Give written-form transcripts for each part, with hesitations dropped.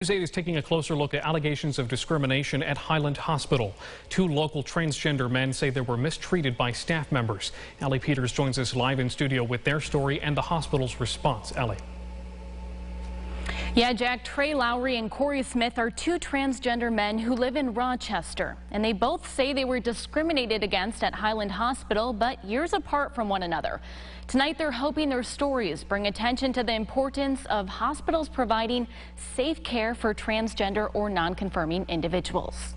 News 8 is taking a closer look at allegations of discrimination at Highland Hospital. Two local transgender men say they were mistreated by staff members. Allie Peters joins us live in studio with their story and the hospital's response. Allie. Yeah, Jack, Trey Lowry and Corey Smith are two transgender men who live in Rochester, and they both say they were discriminated against at Highland Hospital, but years apart from one another. Tonight, they're hoping their stories bring attention to the importance of hospitals providing safe care for transgender or non-conforming individuals.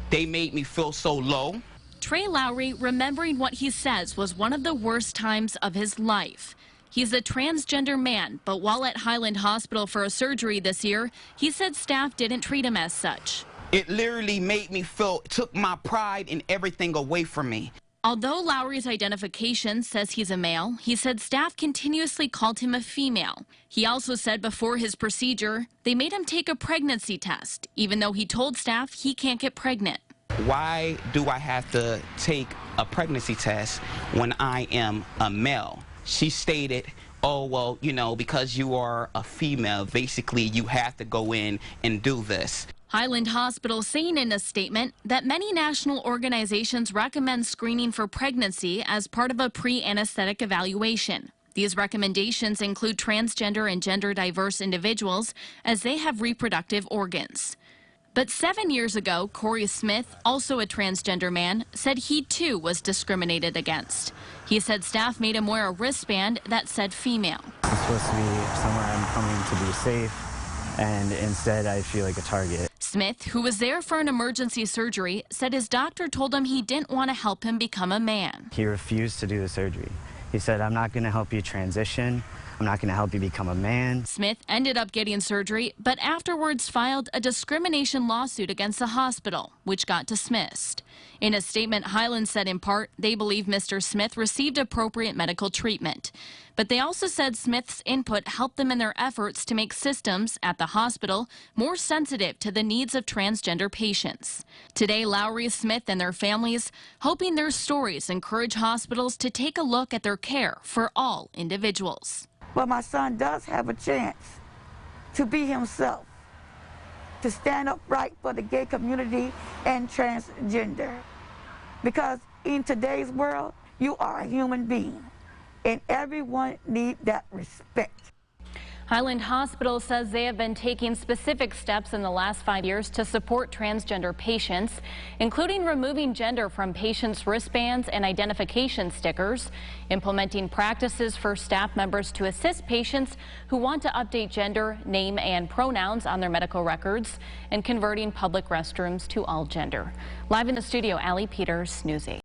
They made me feel so low. Trey Lowry, remembering what he says was one of the worst times of his life. He's a transgender man, but while at Highland Hospital for a surgery this year, he said staff didn't treat him as such. It literally made me feel, it took my pride and everything away from me. Although Lowry's identification says he's a male, he said staff continuously called him a female. He also said before his procedure, they made him take a pregnancy test, even though he told staff he can't get pregnant. Why do I have to take a pregnancy test when I am a male? She stated, oh, well, you know, because you are a female, basically you have to go in and do this. Highland Hospital saying in a statement that many national organizations recommend screening for pregnancy as part of a pre-anesthetic evaluation. These recommendations include transgender and gender diverse individuals as they have reproductive organs. But 7 years ago, Corey Smith, also a transgender man, said he too was discriminated against. He said staff made him wear a wristband that said female. I'm supposed to be somewhere I'm coming to be safe, and instead I feel like a target. Smith, who was there for an emergency surgery, said his doctor told him he didn't want to help him become a man. He refused to do the surgery. He said, I'm not going to help you transition. I'm not going to help you become a man. Smith ended up getting surgery, but afterwards filed a discrimination lawsuit against the hospital, which got dismissed. In a statement, Highland said in part they believe Mr. Smith received appropriate medical treatment. But they also said Smith's input helped them in their efforts to make systems at the hospital more sensitive to the needs of transgender patients. Today, Lowry, Smith, and their families hoping their stories encourage hospitals to take a look at their care for all individuals. But my son does have a chance to be himself, to stand up right for the gay community and transgender. Because in today's world, you are a human being, and everyone needs that respect. Highland Hospital says they have been taking specific steps in the last 5 years to support transgender patients, including removing gender from patients' wristbands and identification stickers, implementing practices for staff members to assist patients who want to update gender, name, and pronouns on their medical records, and converting public restrooms to all gender. Live in the studio, Allie Peters, News 8.